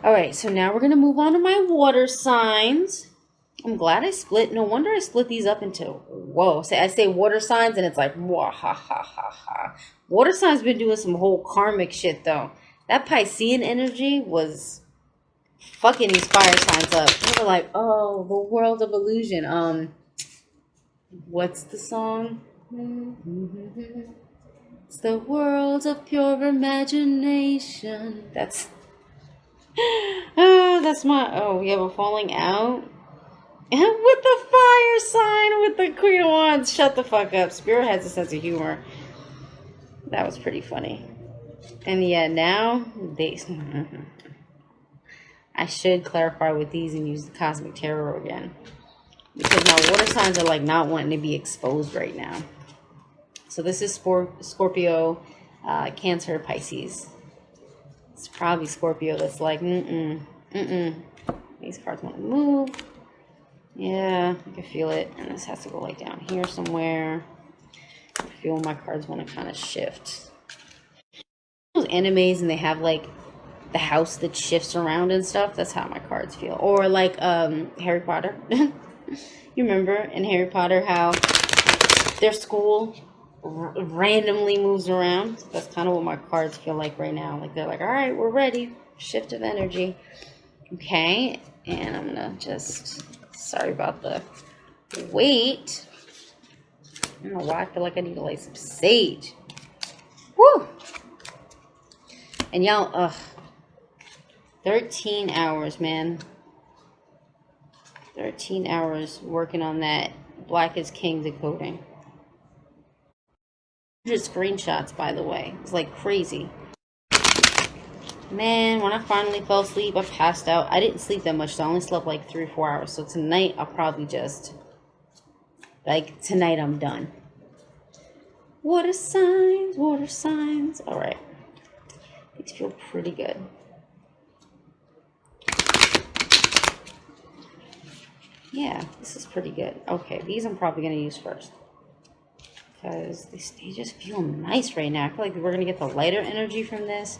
All right, so now we're going to move on to my water signs. I'm glad I split. No wonder I split these up into, whoa. I say water signs and it's like, wah, ha, ha, ha, ha. Water signs been doing some whole karmic shit, though. That Piscean energy was fucking these fire signs up. They were like, oh, the world of illusion. What's the song? It's the world of pure imagination. That's we have a falling out. With the fire sign, with the Queen of Wands. Shut the fuck up. Spirit has a sense of humor. That was pretty funny. And yeah, now, I should clarify with these and use the Cosmic Tarot again. Because my water signs are like not wanting to be exposed right now. So this is Scorpio, Cancer, Pisces. It's probably Scorpio that's like, These cards want to move. Yeah, I can feel it. And this has to go like down here somewhere. I feel my cards want to kind of shift. Those animes and they have like the house that shifts around and stuff. That's how my cards feel. Or like Harry Potter. You remember in Harry Potter how their school randomly moves around? That's kind of what my cards feel like right now. Like they're like, all right, we're ready. Shift of energy. Okay. And I'm going to just... Sorry about the wait. I don't know why I feel like I need to light some sage. Woo! And y'all, 13 hours, man. 13 hours working on that Black is King decoding. 100 screenshots, by the way. It's like crazy. Man, when I finally fell asleep, I passed out. I didn't sleep that much, so I only slept like 3 or 4 hours. So tonight, I'll probably just... tonight I'm done. Water signs, water signs. Alright. These feel pretty good. Yeah, this is pretty good. Okay, these I'm probably going to use first. Because they just feel nice right now. I feel like we're going to get the lighter energy from this.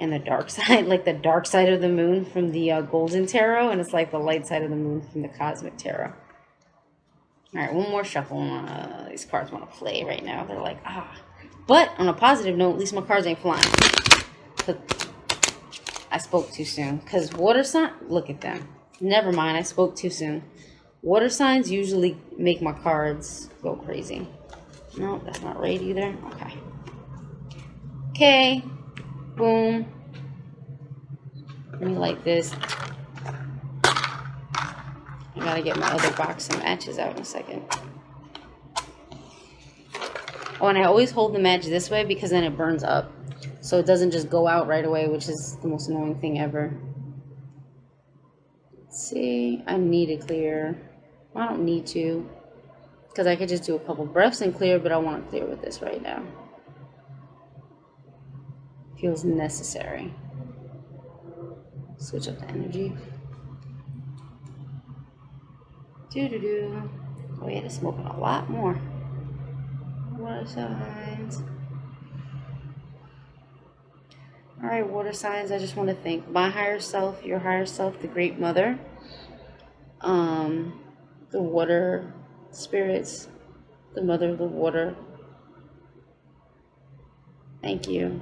And the dark side, like the dark side of the moon from the Golden Tarot. And it's like the light side of the moon from the Cosmic Tarot. Alright, one more shuffle. These cards want to play right now. They're like, But on a positive note, at least my cards ain't flying. I spoke too soon. Because water sign, look at them. Never mind, I spoke too soon. Water signs usually make my cards go crazy. No, that's not right either. Okay. Okay. Boom. Let me light this. I gotta get my other box of matches out in a second. Oh, and I always hold the match this way because then it burns up. So it doesn't just go out right away, which is the most annoying thing ever. Let's see. I need to clear. I don't need to. Because I could just do a couple breaths and clear, but I want to clear with this right now. Feels necessary. Switch up the energy. Oh yeah, they're smoking a lot more. Water signs. Alright, water signs, I just want to thank my higher self, your higher self, the Great Mother, the water spirits, the Mother of the Water. Thank you.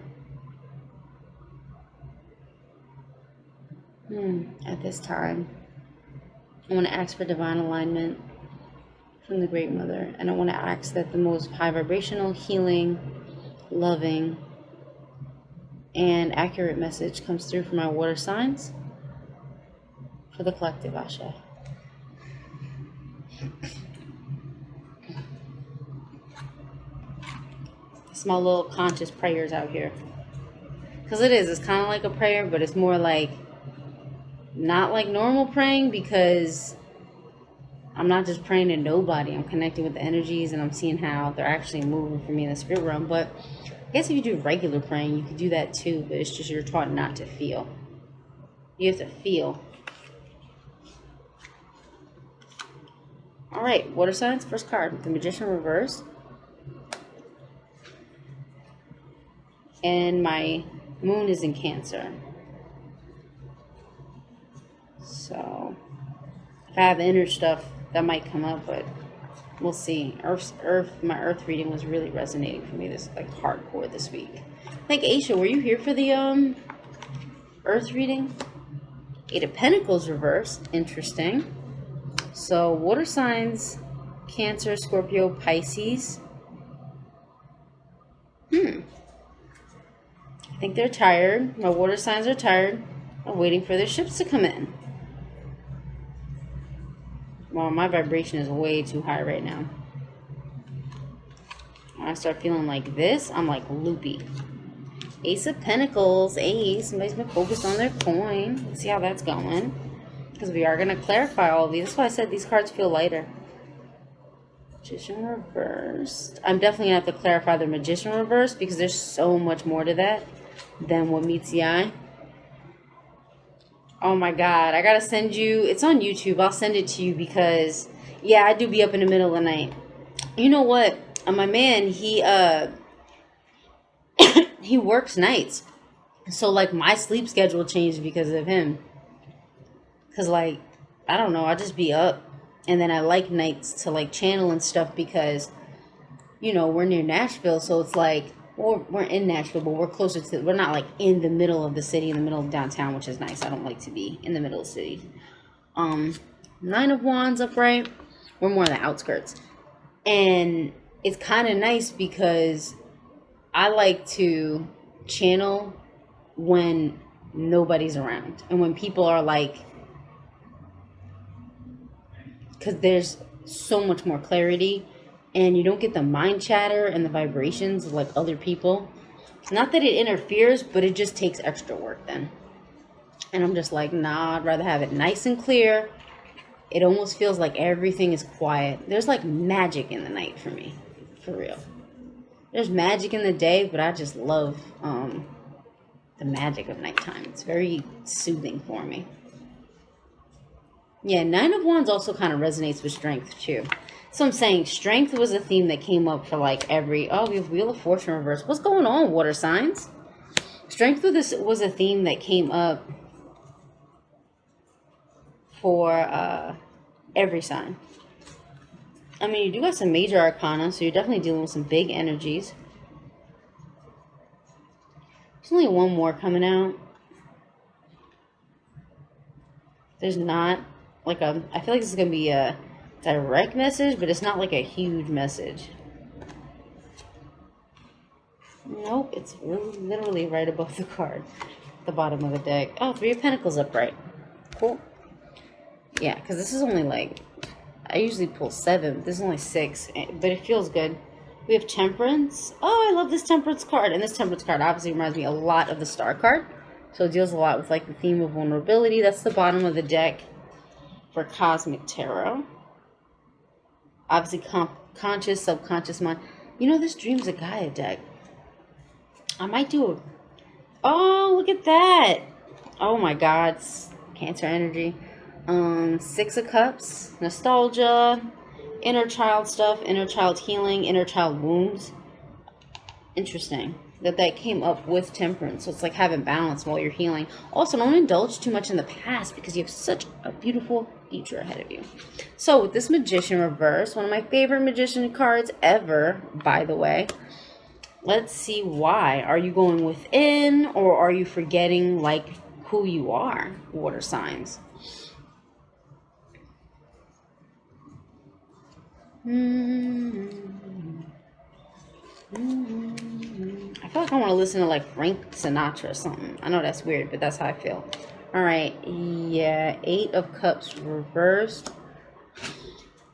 At this time, I want to ask for divine alignment from the Great Mother. And I want to ask that the most high vibrational, healing, loving, and accurate message comes through for my water signs. For the collective, Ashe. It's my little conscious prayers out here. Because it's kind of like a prayer, but it's more like not like normal praying, because I'm not just praying to nobody. I'm connecting with the energies and I'm seeing how they're actually moving for me in the spirit realm. But I guess if you do regular praying, you can do that too, but it's just you're taught not to feel. You have to feel. Alright, water signs, first card, the Magician reversed. And my moon is in Cancer. So if I have inner stuff, that might come up, but we'll see. My Earth reading was really resonating for me this like hardcore this week. Like Aisha, were you here for the Earth reading? Eight of Pentacles reverse. Interesting. So water signs, Cancer, Scorpio, Pisces. I think they're tired. My water signs are tired of waiting for their ships to come in. Well, my vibration is way too high right now. When I start feeling like this, I'm like loopy. Ace of Pentacles, Ace. Somebody's been focused on their coin. Let's see how that's going. Because we are going to clarify all of these. That's why I said these cards feel lighter. Magician reversed. I'm definitely going to have to clarify the Magician reverse because there's so much more to that than what meets the eye. Oh my God. I got to send you. It's on YouTube. I'll send it to you because, yeah, I do be up in the middle of the night. You know what? My man, he works nights. So, like, my sleep schedule changed because of him. Because, like, I don't know. I'll just be up. And then I like nights to, like, channel and stuff because, you know, we're near Nashville. So it's like, well, we're in Nashville, but we're closer to, we're not, like, in the middle of the city, in the middle of downtown, which is nice. I don't like to be in the middle of the city. Nine of Wands upright. We're more on the outskirts. And it's kind of nice because I like to channel when nobody's around. And when people are, like, because there's so much more clarity and you don't get the mind chatter and the vibrations of like other people. Not that it interferes, but it just takes extra work then. And I'm just like, nah, I'd rather have it nice and clear. It almost feels like everything is quiet. There's like magic in the night for me, for real. There's magic in the day, but I just love the magic of nighttime. It's very soothing for me. Yeah, Nine of Wands also kind of resonates with strength, too. So I'm saying strength was a theme that came up for, like, every... Oh, we have Wheel of Fortune reverse. What's going on, water signs? Strength was a theme that came up for every sign. I mean, you do got some major arcana, so you're definitely dealing with some big energies. There's only one more coming out. There's not... Like I feel like this is going to be a direct message, but it's not like a huge message. Nope, it's really, literally right above the card. The bottom of the deck. Oh, Three of Pentacles upright. Cool. Yeah, because this is only like... I usually pull 7. This is only 6, but it feels good. We have Temperance. Oh, I love this Temperance card. And this Temperance card obviously reminds me a lot of the Star card. So it deals a lot with like the theme of vulnerability. That's the bottom of the deck. For Cosmic Tarot. Obviously conscious, subconscious mind. You know, this Dreams of Gaia deck. I might do a... Oh, look at that. Oh my God. It's Cancer energy. Six of Cups. Nostalgia. Inner child stuff. Inner child healing. Inner child wounds. Interesting. That came up with Temperance. So it's like having balance while you're healing. Also, don't indulge too much in the past because you have such a beautiful future ahead of you. So with this Magician reverse, one of my favorite Magician cards ever, by the way. Let's see why. Are you going within or are you forgetting like who you are, water signs? I feel like I want to listen to like Frank Sinatra or something. I know that's weird, but that's how I feel. All right, yeah, Eight of Cups reversed.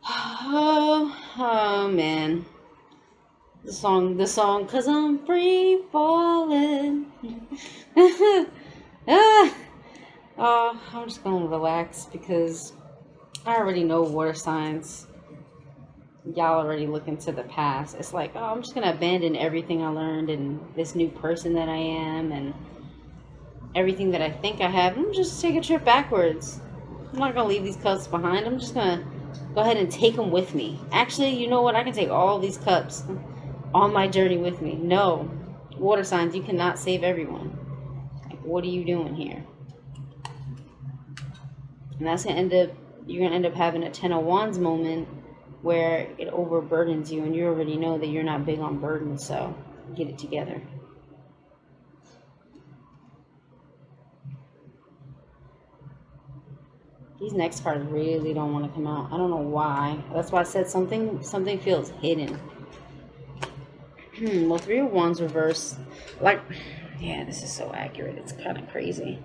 Oh man, the song, cause I'm free falling. I'm just gonna relax because I already know water signs. Y'all already look into the past. It's like, oh, I'm just gonna abandon everything I learned and this new person that I am and everything that I think I have. I'm just take a trip backwards. I'm not gonna leave these cups behind. I'm just gonna go ahead and take them with me. Actually, you know what? I can take all these cups on my journey with me. No, water signs, you cannot save everyone. Like, what are you doing here? And that's going to end up, you're going to end up having a Ten of Wands moment where it overburdens you, and you already know that you're not big on burdens, so get it together. These next cards really don't want to come out. I don't know why. That's why I said something feels hidden. Well, Three of Wands reverse. Like, yeah, this is so accurate. It's kind of crazy.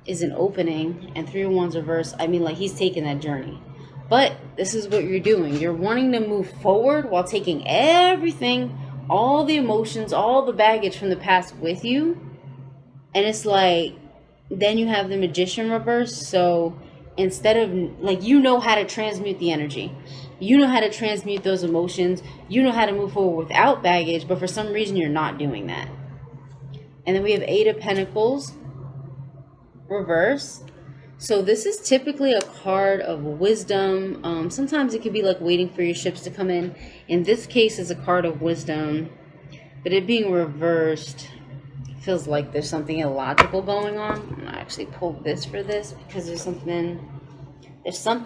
Is an opening, and Three of Wands reverse. I mean, like, he's taking that journey. But this is what you're doing. You're wanting to move forward while taking everything, all the emotions, all the baggage from the past with you. And it's like, then you have the Magician reverse. So instead of, like, you know how to transmute the energy. You know how to transmute those emotions. You know how to move forward without baggage. But for some reason, you're not doing that. And then we have Eight of Pentacles reverse. So this is typically a card of wisdom. Sometimes it could be like waiting for your ships to come in. In this case, it's a card of wisdom. But it being reversed feels like there's something illogical going on. I'm gonna actually pull this for this because there's something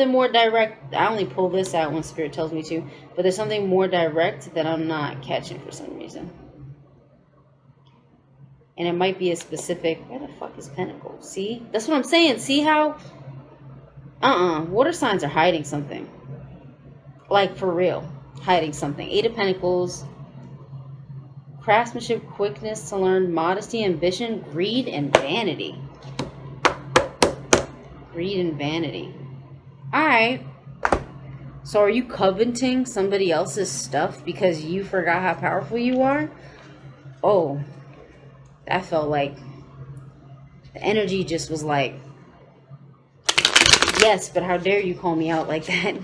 more direct. I only pull this out when Spirit tells me to, but there's something more direct that I'm not catching for some reason. And it might be a specific, where the fuck is Pentacles? See? That's what I'm saying. See how? Water signs are hiding something. Like, for real. Hiding something. Eight of Pentacles. Craftsmanship, quickness to learn, modesty, ambition, greed, and vanity. Greed and vanity. Alright. So are you coveting somebody else's stuff because you forgot how powerful you are? Oh. That felt like the energy just was like, yes, but how dare you call me out like that?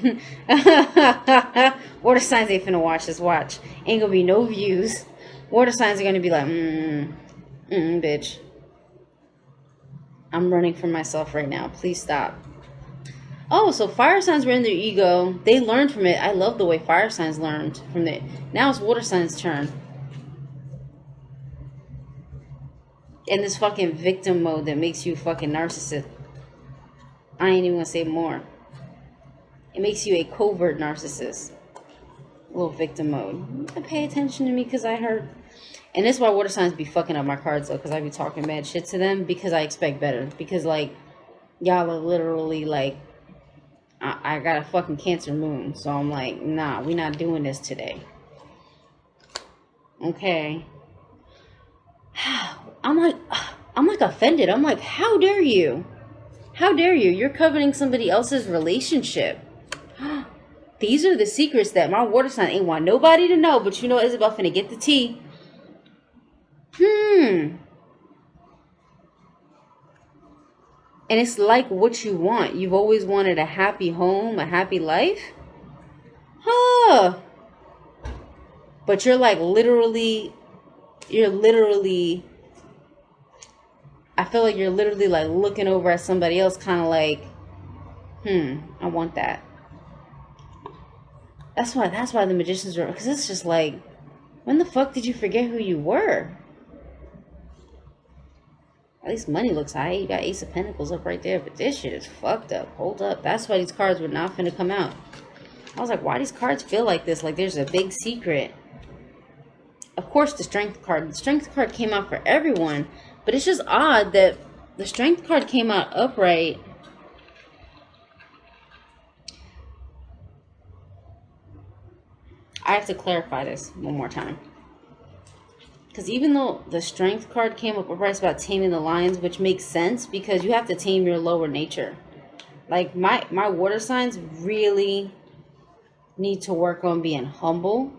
Water signs ain't finna watch this. Watch. Ain't gonna be no views. Water signs are gonna be like, bitch. I'm running from myself right now. Please stop. Oh, so fire signs were in their ego. They learned from it. I love the way fire signs learned from it. Now it's water signs' turn. In this fucking victim mode that makes you fucking narcissist. I ain't even gonna say more. It makes you a covert narcissist. A little victim mode. You gotta pay attention to me because I heard. And this is why water signs be fucking up my cards though, because I be talking mad shit to them because I expect better. Because, like, y'all are literally like, I got a fucking Cancer moon. So I'm like, nah, we not doing this today. Okay. I'm like offended. I'm like, how dare you? How dare you? You're coveting somebody else's relationship. These are the secrets that my water sign ain't want nobody to know. But you know, Isabel finna get the tea. And it's like what you want. You've always wanted a happy home, a happy life. But you're like literally, I feel like you're literally like looking over at somebody else kind of like, I want that. That's why the Magicians are, because it's just like, when the fuck did you forget who you were? At least money looks high. You got Ace of Pentacles up right there, but this shit is fucked up. Hold up. That's why these cards were not finna come out. I was like, why these cards feel like this? Like there's a big secret. Of course, the Strength card. The Strength card came out for everyone, but it's just odd that the Strength card came out upright. I have to clarify this one more time. Because even though the Strength card came up upright, it's about taming the lions, which makes sense because you have to tame your lower nature. Like my water signs really need to work on being humble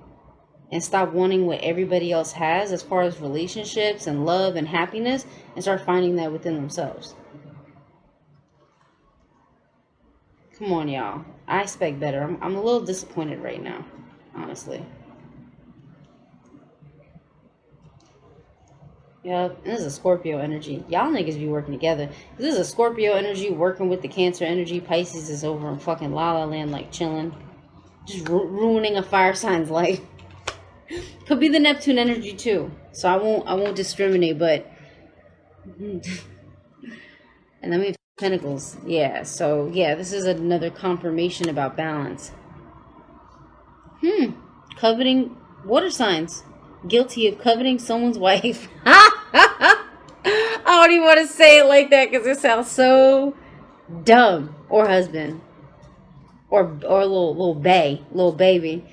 and stop wanting what everybody else has as far as relationships and love and happiness, and start finding that within themselves. Come on, y'all. I expect better. I'm a little disappointed right now, honestly. Yep, this is a Scorpio energy. Y'all niggas be working together. This is a Scorpio energy working with the Cancer energy. Pisces is over in fucking La La Land, like chilling. Just ruining a fire sign's life. Could be the Neptune energy too. So I won't discriminate, but and let me Pentacles. Yeah, so yeah, this is another confirmation about balance. Coveting water signs. Guilty of coveting someone's wife. I don't even want to say it like that because it sounds so dumb. Or husband. Or little baby.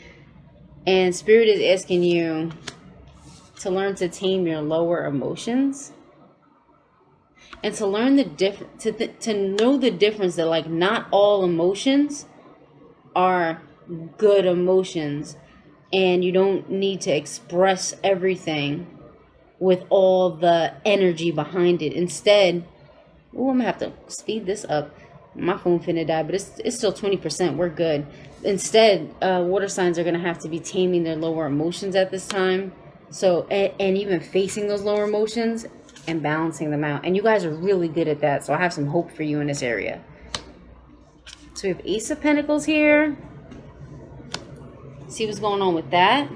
And Spirit is asking you to learn to tame your lower emotions. And to learn the difference, to know the difference that like not all emotions are good emotions, and you don't need to express everything with all the energy behind it. Instead, oh, I'm gonna have to speed this up. My phone finna die, but it's still 20%. We're good. Instead, water signs are gonna have to be taming their lower emotions at this time. So, and even facing those lower emotions and balancing them out. And you guys are really good at that. So I have some hope for you in this area. So we have Ace of Pentacles here. See what's going on with that.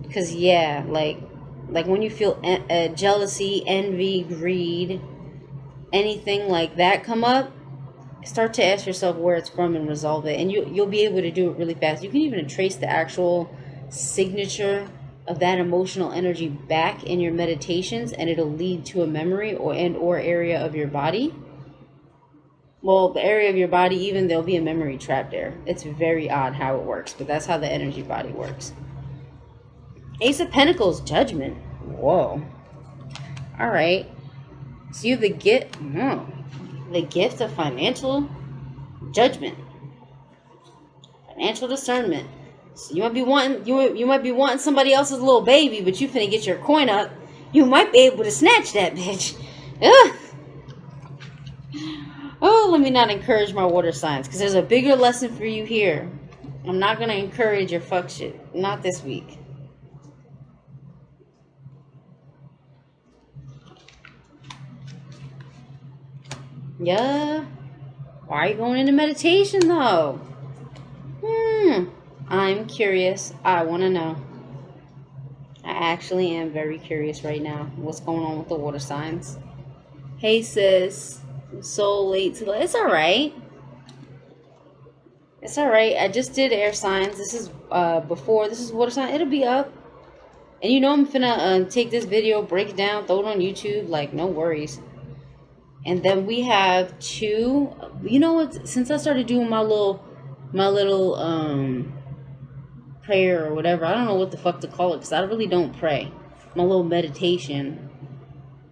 Because yeah, like when you feel jealousy, envy, greed, anything like that come up, start to ask yourself where it's from and resolve it. And you'll be able to do it really fast. You can even trace the actual signature of that emotional energy back in your meditations, and it'll lead to a memory or area of your body. Well, the area of your body, even there'll be a memory trap there. It's very odd how it works, but that's how the energy body works. Ace of Pentacles, Judgment. Whoa. All right. So you have the gift of financial judgment, financial discernment. So you might be wanting you might be wanting somebody else's little baby, but you finna get your coin up. You might be able to snatch that bitch. Ugh. Oh, let me not encourage my water signs, because there's a bigger lesson for you here. I'm not gonna encourage your fuck shit. Not this week. Yeah. Why are you going into meditation though? I'm curious. I want to know. I actually am very curious right now. What's going on with the water signs? Hey sis, I'm so late to. It's all right. It's all right. I just did air signs. This is before. This is water sign. It'll be up. And you know I'm finna take this video, break it down, throw it on YouTube. Like no worries. And then we have two. You know what? Since I started doing my little prayer or whatever, I don't know what the fuck to call it, because I really don't pray. My little meditation,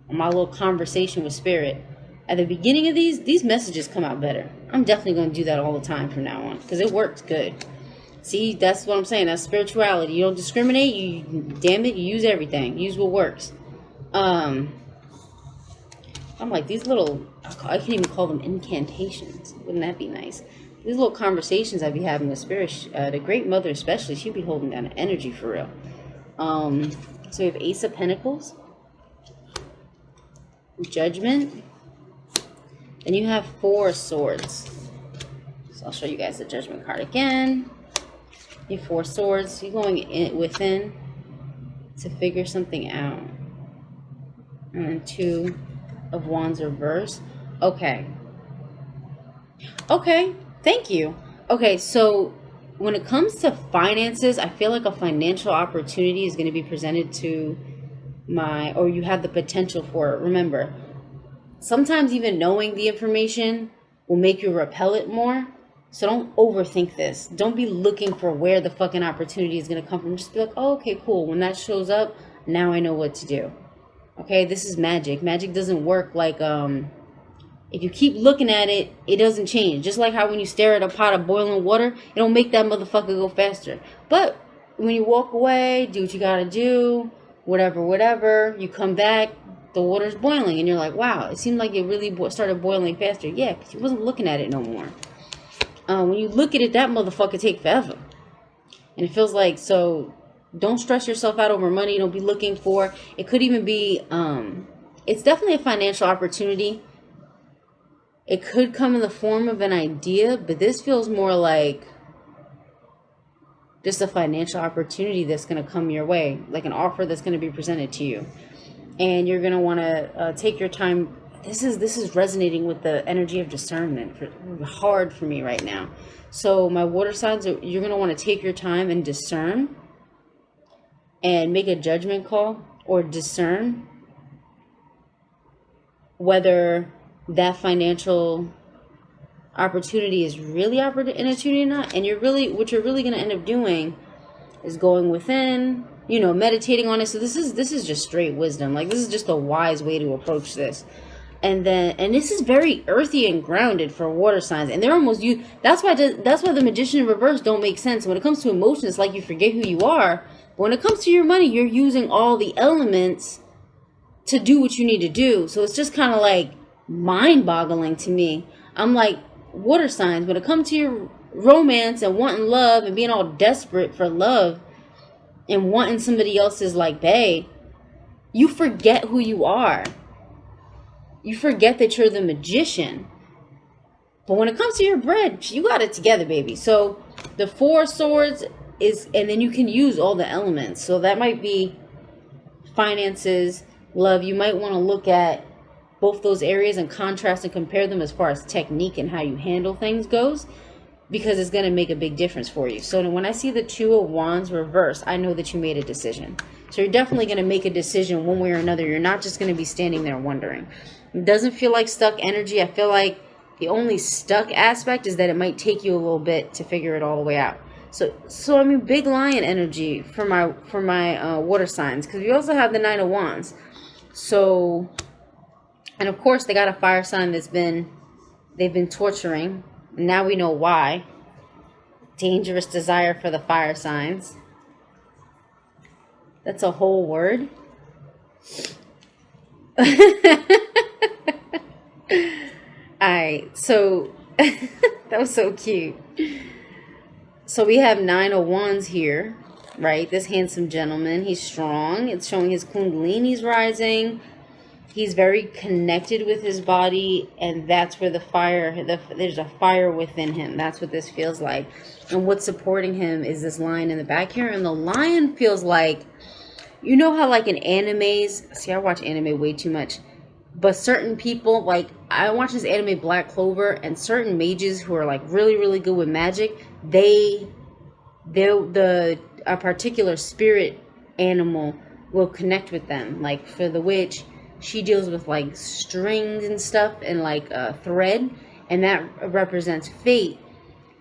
my little conversation with spirit. At the beginning of these messages come out better. I'm definitely going to do that all the time from now on, because it works good. See, that's what I'm saying. That's spirituality. You don't discriminate. You, damn it, you use everything. Use what works. I'm like, these little, I can't even call them incantations. Wouldn't that be nice? These little conversations I be having with spirit, the Great Mother especially, she'd be holding down energy for real. So we have Ace of Pentacles, Judgment, and you have Four Swords. So I'll show you guys the Judgment card again. You have Four Swords. You're going within to figure something out. And then Two of Wands reverse. Okay. Thank you. Okay, so when it comes to finances, I feel like a financial opportunity is going to be presented to or you have the potential for it. Remember, sometimes even knowing the information will make you repel it more. So don't overthink this. Don't be looking for where the fucking opportunity is going to come from. Just be like, oh, okay, cool. When that shows up, now I know what to do. Okay, this is magic. Magic doesn't work like, if you keep looking at it, it doesn't change. Just like how when you stare at a pot of boiling water, it don't make that motherfucker go faster. But when you walk away, do what you gotta do, whatever, you come back, the water's boiling, and you're like, wow, it seemed like it really started boiling faster. Yeah, because you wasn't looking at it no more. When you look at it, that motherfucker take forever. And it feels like, so don't stress yourself out over money. Don't be looking for, it could even be, it's definitely a financial opportunity. It could come in the form of an idea, but this feels more like just a financial opportunity that's going to come your way, like an offer that's going to be presented to you. And you're going to want to take your time this is resonating with the energy of discernment hard for me right now. So my water signs, you're going to want to take your time and discern and make a judgment call, or discern whether that financial opportunity is really an opportunity or not. And what you're really going to end up doing is going within, meditating on it. So this is just straight wisdom. Like, this is just a wise way to approach this. And this is very earthy and grounded for water signs. And they're almost you. That's why the Magician in reverse don't make sense. When it comes to emotions, it's like you forget who you are. But when it comes to your money, you're using all the elements to do what you need to do. So it's just kind of like mind-boggling to me. I'm like, water signs, when it comes to your romance and wanting love and being all desperate for love and wanting somebody else's like bae, you forget who you are. You forget that you're the magician. But when it comes to your bread, you got it together, baby. So the 4 swords is, and then you can use all the elements. So that might be finances, love. You might want to look at both those areas and contrast and compare them as far as technique and how you handle things goes, because it's going to make a big difference for you. So when I see the 2 of Wands reversed, I know that you made a decision. So you're definitely going to make a decision one way or another. You're not just going to be standing there wondering. It doesn't feel like stuck energy. I feel like the only stuck aspect is that it might take you a little bit to figure it all the way out. So I mean, big lion energy for my water signs, because we also have the 9 of Wands. So, and of course they got a fire sign they've been torturing. And now we know why. Dangerous desire for the fire signs. That's a whole word. Alright, so that was so cute. So we have 9 of Wands here, right? This handsome gentleman, he's strong. It's showing his Kundalini's rising. He's very connected with his body, and that's where there's a fire within him. That's what this feels like. And what's supporting him is this lion in the back here. And the lion feels like, you know how like in animes, see, I watch anime way too much, but certain people, like I watch this anime Black Clover, and certain mages who are like really, really good with magic, a particular spirit animal will connect with them. Like for the witch, she deals with like strings and stuff and like thread, and that represents fate.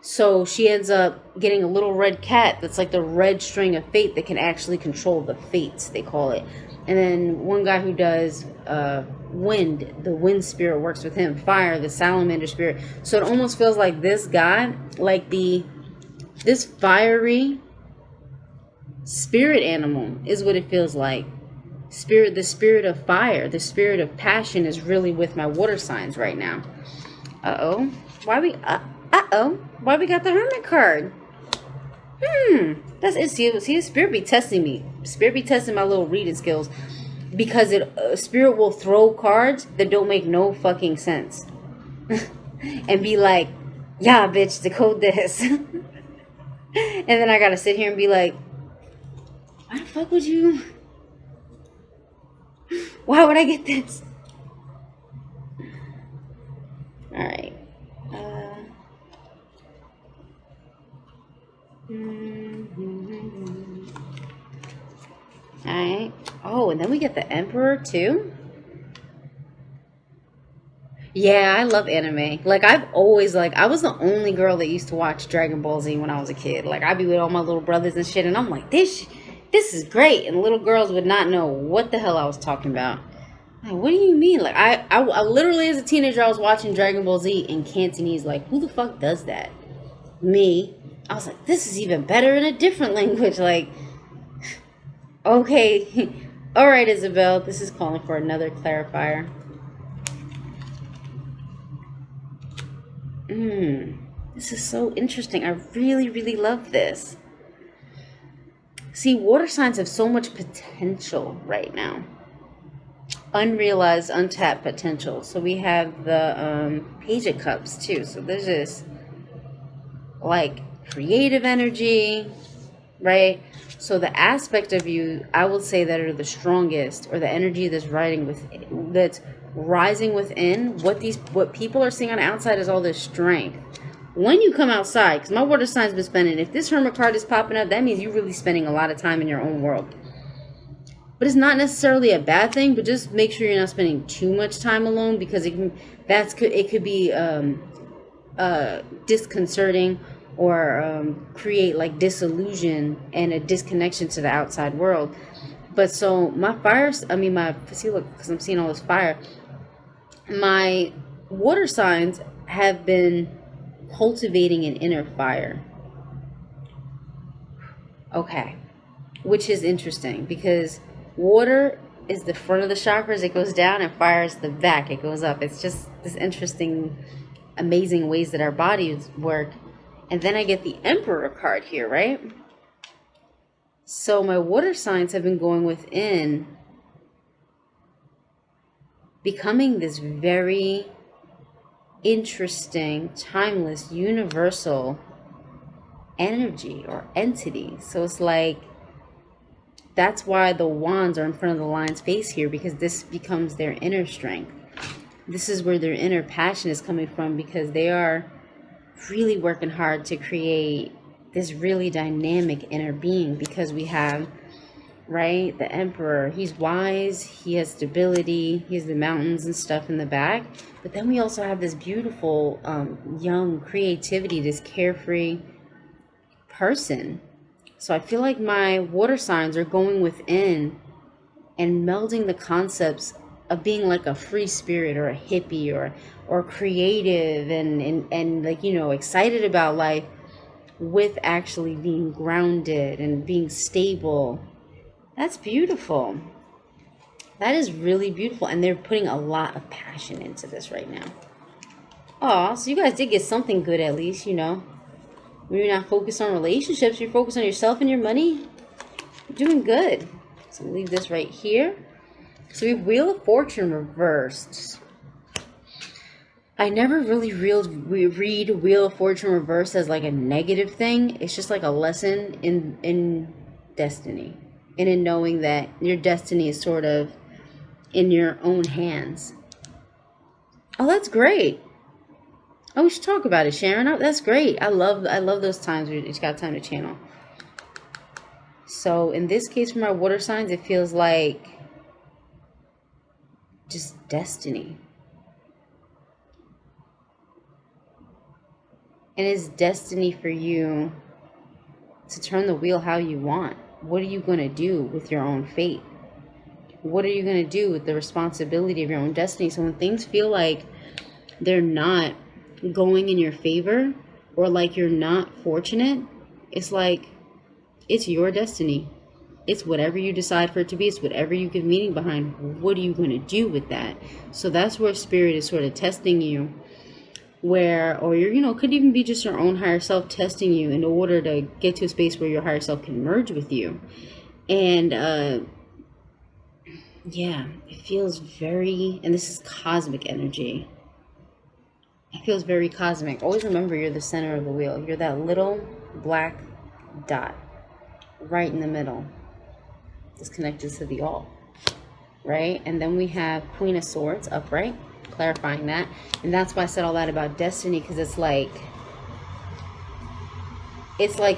So she ends up getting a little red cat that's like the red string of fate that can actually control the fates, they call it. And then one guy who does wind, the wind spirit works with him. Fire, the salamander spirit. So it almost feels like this guy, like this fiery spirit animal is what it feels like. The spirit of fire, the spirit of passion is really with my water signs right now. Why we got the Hermit card? That's it. See, the spirit be testing me. Spirit be testing my little reading skills, because spirit will throw cards that don't make no fucking sense and be like, yeah, bitch, decode this. And then I gotta sit here and be like, why the fuck would you? Why would I get this? Alright. Alright. Oh, and then we get the Emperor too? Yeah, I love anime. Like, I've always, like, I was the only girl that used to watch Dragon Ball Z when I was a kid. Like, I'd be with all my little brothers and shit, and I'm like, this is great. And little girls would not know what the hell I was talking about. Like, what do you mean? Like, I literally, as a teenager, I was watching Dragon Ball Z in Cantonese. Like, who the fuck does that? Me. I was like, this is even better in a different language. Like, okay. All right, Isabel. This is calling for another clarifier. This is so interesting. I really, really love this. See, water signs have so much potential right now. Unrealized, untapped potential. So we have the Page of Cups too. So there's this like creative energy, right? So the aspect of you, I would say, that are the strongest, or the energy that's rising within, what people are seeing on the outside is all this strength. When you come outside, because my water sign's been spending, if this Hermit card is popping up, that means you're really spending a lot of time in your own world. But it's not necessarily a bad thing, but just make sure you're not spending too much time alone, because it could be disconcerting, or create like disillusion and a disconnection to the outside world. But so my fires, see, look, because I'm seeing all this fire, my water signs have been cultivating an inner fire. Okay, which is interesting, because water is the front of the chakras, it goes down, and fire is the back, it goes up. It's just this interesting, amazing ways that our bodies work. And then I get the Emperor card here, right? So my water signs have been going within, becoming this very interesting, timeless, universal energy or entity. So it's like, that's why the wands are in front of the lion's face here, because this becomes their inner strength. This is where their inner passion is coming from, because they are really working hard to create this really dynamic inner being. Because we have, right, the Emperor, he's wise, he has stability, he has the mountains and stuff in the back, but then we also have this beautiful young creativity, this carefree person. So I feel like my water signs are going within and melding the concepts of being like a free spirit, or a hippie, or creative, and like, you know, excited about life, with actually being grounded and being stable. That's beautiful. That is really beautiful. And they're putting a lot of passion into this right now. Oh, so you guys did get something good, at least, you know. When you're not focused on relationships, you're focused on yourself and your money. You're doing good. So leave this right here. So we have Wheel of Fortune reversed. I never really read Wheel of Fortune reversed as like a negative thing. It's just like a lesson in destiny, and in knowing that your destiny is sort of in your own hands. Oh, that's great. Oh, we should talk about it, Sharon. Oh, that's great. I love those times where you just got time to channel. So in this case, for my water signs, it feels like just destiny. And it's destiny for you to turn the wheel how you want. What are you going to do with your own fate? What are you going to do with the responsibility of your own destiny? So when things feel like they're not going in your favor, or like you're not fortunate, it's like, it's your destiny. It's whatever you decide for it to be. It's whatever you give meaning behind. What are you going to do with that? So that's where Spirit is sort of testing you, or you're, you know, could even be just your own higher self testing you in order to get to a space where your higher self can merge with you. And yeah, it feels very, and this is cosmic energy. It feels very cosmic. Always remember, you're the center of the wheel. You're that little black dot right in the middle. It's connected to the all, right? And then we have Queen of Swords upright, clarifying that. And that's why I said all that about destiny, because it's like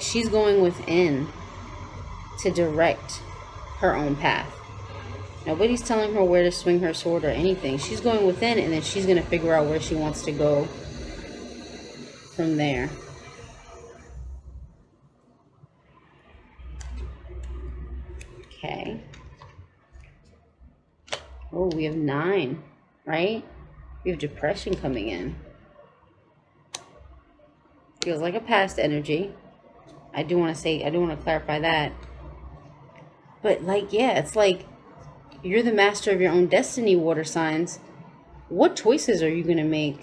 she's going within to direct her own path. Nobody's telling her where to swing her sword or anything. She's going within, and then she's going to figure out where she wants to go from there. Okay. Oh, we have 9, right? We have depression coming in. Feels like a past energy. I do want to clarify that. But like, yeah, it's like you're the master of your own destiny, water signs. What choices are you going to make?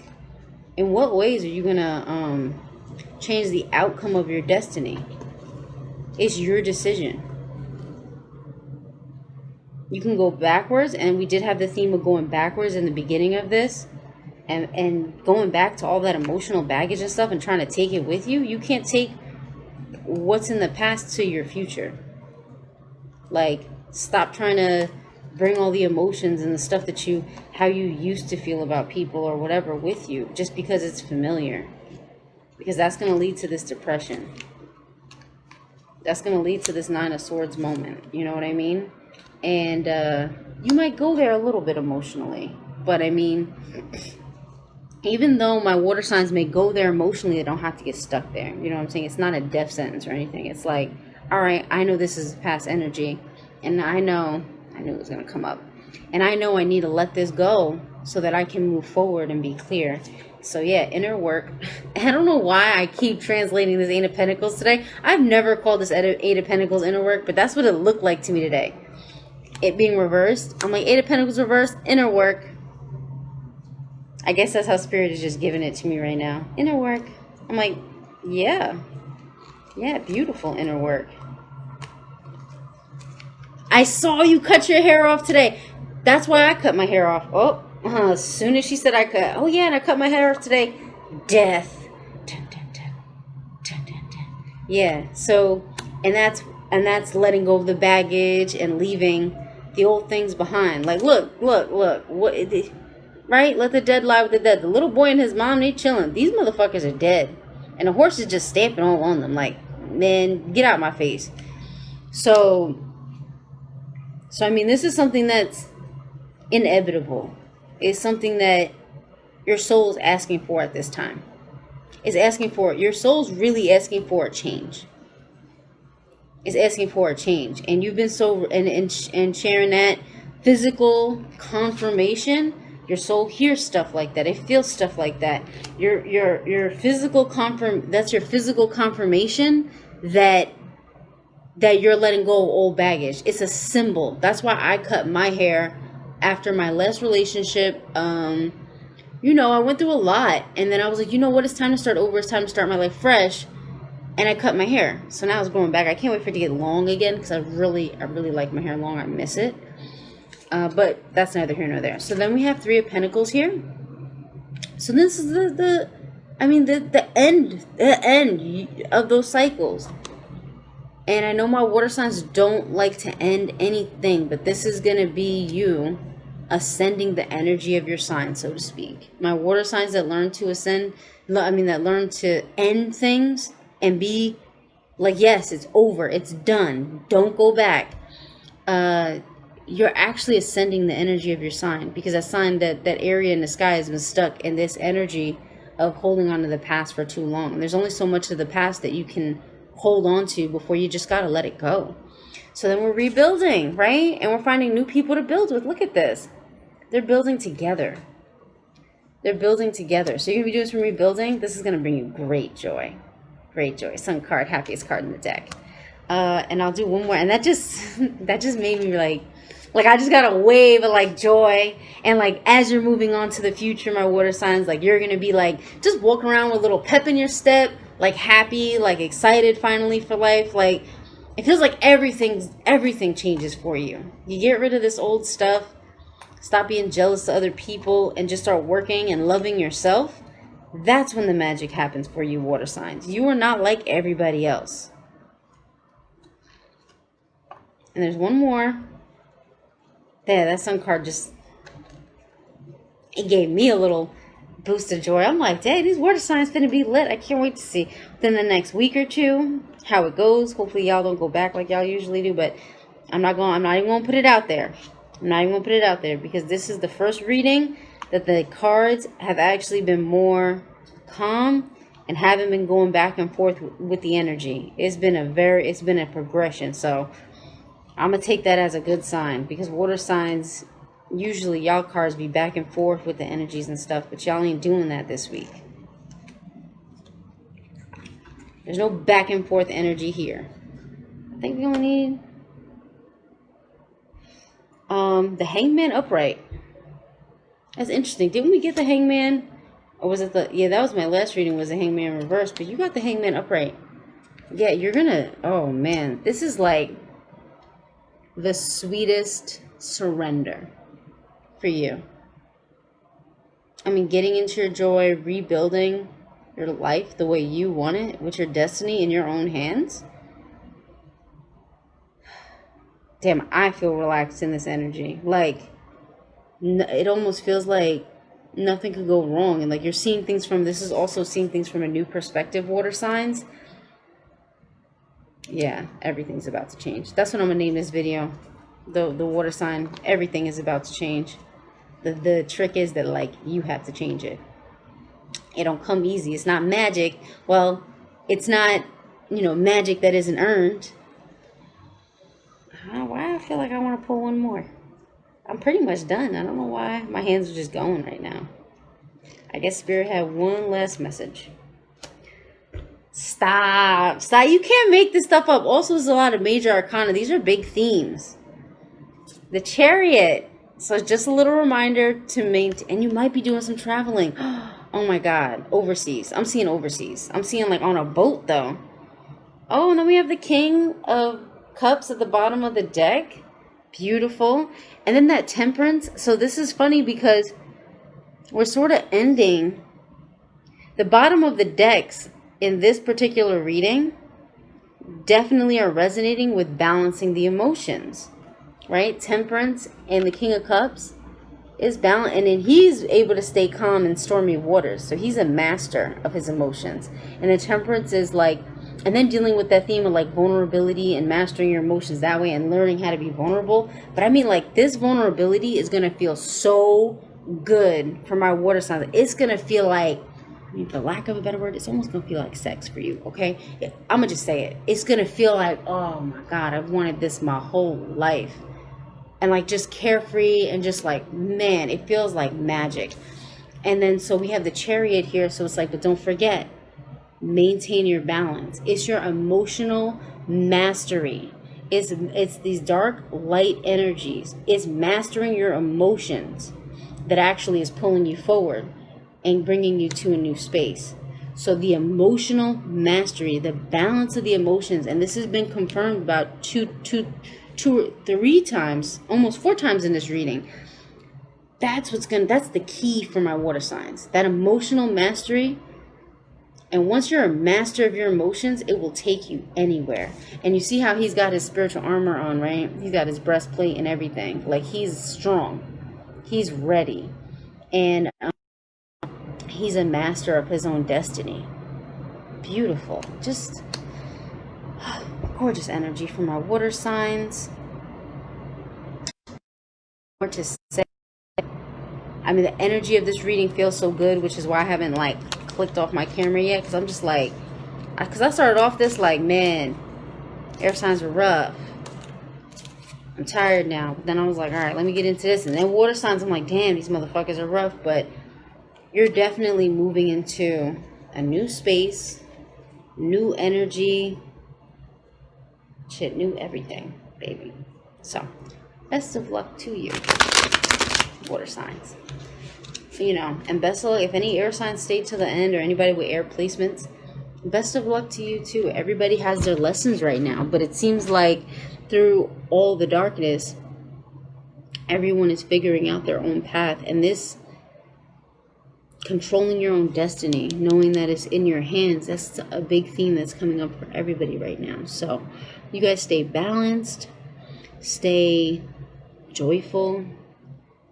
In what ways are you going to change the outcome of your destiny? It's your decision. You can go backwards, and we did have the theme of going backwards in the beginning of this, and going back to all that emotional baggage and stuff and trying to take it with you. You can't take what's in the past to your future. Like, stop trying to bring all the emotions and the stuff that how you used to feel about people or whatever with you, just because it's familiar. Because that's going to lead to this depression. That's going to lead to this Nine of Swords moment. You know what I mean? And you might go there a little bit emotionally. But I mean, even though my water signs may go there emotionally, they don't have to get stuck there. You know what I'm saying? It's not a death sentence or anything. It's like, all right, I know this is past energy. And I knew it was going to come up. And I know I need to let this go so that I can move forward and be clear. So yeah, inner work. I don't know why I keep translating this Eight of Pentacles today. I've never called this Eight of Pentacles inner work, but that's what it looked like to me today. It being reversed. I'm like, Eight of Pentacles reversed, inner work. I guess that's how Spirit is just giving it to me right now. Inner work. I'm like, yeah. Yeah, beautiful inner work. I saw you cut your hair off today. That's why I cut my hair off. Oh. As soon as she said I cut, oh yeah, and I cut my hair off today. Death. Dun, dun, dun. Dun, dun, dun. Yeah. So, and that's letting go of the baggage and leaving the old things behind. Like, look. What? Right? Let the dead lie with the dead. The little boy and his mom, they chilling. These motherfuckers are dead, and the horse is just stamping all on them. Like, man, get out my face. So I mean, this is something that's inevitable. It's something that your soul is asking for at this time. It's asking for, your soul's really asking for a change. It's asking for a change. And you've been so, and sharing that physical confirmation, your soul hears stuff like that. It feels stuff like that. Your physical that's your physical confirmation that you're letting go of old baggage. It's a symbol. That's why I cut my hair after my last relationship. You know, I went through a lot, and then I was like, you know what, it's time to start over. It's time to start my life fresh. And I cut my hair. So now it's growing back. I can't wait for it to get long again, because I really like my hair long. I miss it. But that's neither here nor there. So then we have Three of Pentacles here. So this is the end of those cycles. And I know my water signs don't like to end anything, but this is going to be you ascending the energy of your sign, so to speak. My water signs that learn to ascend, that learn to end things and be like, yes, it's over, it's done, don't go back. You're actually ascending the energy of your sign, because that sign, that area in the sky has been stuck in this energy of holding on to the past for too long. There's only so much of the past that you can hold on to before you just got to let it go. So then we're rebuilding, right? And we're finding new people to build with. Look at this. They're building together. They're building together. So you're going to be doing some rebuilding. This is going to bring you great joy. Great joy. Sun card, happiest card in the deck. And I'll do one more. And that just made me like I just got a wave of like joy. And like as you're moving on to the future, my water signs, like you're going to be like just walking around with a little pep in your step, like happy, like excited finally for life. Like it feels like everything changes for you. You get rid of this old stuff. Stop being jealous of other people and just start working and loving yourself. That's when the magic happens for you, water signs. You are not like everybody else. And there's one more. There, that sun card just, it gave me a little boost of joy. I'm like, dang, these water signs finna be lit. I can't wait to see within the next week or two how it goes. Hopefully y'all don't go back like y'all usually do, but I'm not even gonna put it out there. I'm not even gonna put it out there, because this is the first reading that the cards have actually been more calm and haven't been going back and forth with the energy. It's been a progression. So I'm gonna take that as a good sign, because water signs, usually y'all cards be back and forth with the energies and stuff, but y'all ain't doing that this week. There's no back and forth energy here. I think we're gonna need the Hangman upright. That's interesting. Didn't we get the Hangman? Or was it that was my last reading, was the Hangman reverse, but you got the Hangman upright. Yeah, you're gonna, oh man, this is like the sweetest surrender for you. I mean, getting into your joy, rebuilding your life the way you want it, with your destiny in your own hands. damn, I feel relaxed in this energy. Like, it almost feels like nothing could go wrong. And like you're seeing things from, this is also seeing things from a new perspective, water signs. Yeah, everything's about to change. That's what I'm gonna name this video. The water sign, everything is about to change. The trick is that like you have to change it. It don't come easy. It's not magic. Well, it's not, you know, magic that isn't earned. I don't know why I feel like I want to pull one more. I'm pretty much done. I don't know why my hands are just going right now. I guess Spirit had one last message. Stop. Stop. You can't make this stuff up. Also, there's a lot of major arcana. These are big themes. The Chariot. So just a little reminder to maintain. And you might be doing some traveling. Oh my God. Overseas. I'm seeing overseas. I'm seeing like on a boat though. Oh, and then we have the King of Cups at the bottom of the deck. Beautiful. And then that Temperance. So this is funny because we're sort of ending the bottom of the decks in this particular reading definitely are resonating with balancing the emotions, right? Temperance and the King of Cups is balanced, and then he's able to stay calm in stormy waters. So he's a master of his emotions. And the Temperance is like, and then dealing with that theme of like vulnerability and mastering your emotions that way and learning how to be vulnerable. But I mean, like, this vulnerability is going to feel so good for my water signs. It's going to feel like, I mean, for lack of a better word, it's almost going to feel like sex for you, okay? I'm going to just say it. It's going to feel like, oh my God, I've wanted this my whole life. And like just carefree and just like, man, it feels like magic. And then so we have the Chariot here. So it's like, but don't forget, maintain your balance. It's your emotional mastery. It's these dark light energies. It's mastering your emotions that actually is pulling you forward and bringing you to a new space. So the emotional mastery, the balance of the emotions, and this has been confirmed about two or three times, almost 4 times in this reading. That's the key for my water signs. That emotional mastery. And once you're a master of your emotions, it will take you anywhere. And you see how he's got his spiritual armor on, right? He's got his breastplate and everything. Like, he's strong. He's ready. And he's a master of his own destiny. Beautiful. Just gorgeous energy from my water signs. More to say. I mean, the energy of this reading feels so good, which is why I haven't like clicked off my camera yet, because I'm just like, because I started off this like, man, air signs are rough. I'm tired now. But then I was like, all right, let me get into this. And then water signs, I'm like, damn, these motherfuckers are rough. But you're definitely moving into a new space, new energy, shit, new everything, baby. So, best of luck to you, water signs. You know, and best of luck if any air signs stay to the end, or anybody with air placements. Best of luck to you too. Everybody has their lessons right now, but it seems like through all the darkness, everyone is figuring out their own path. And this controlling your own destiny, knowing that it's in your hands, that's a big theme that's coming up for everybody right now. So you guys stay balanced, stay joyful,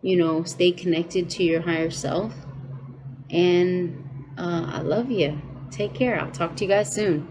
you know, stay connected to your higher self. And I love you. Take care. I'll talk to you guys soon.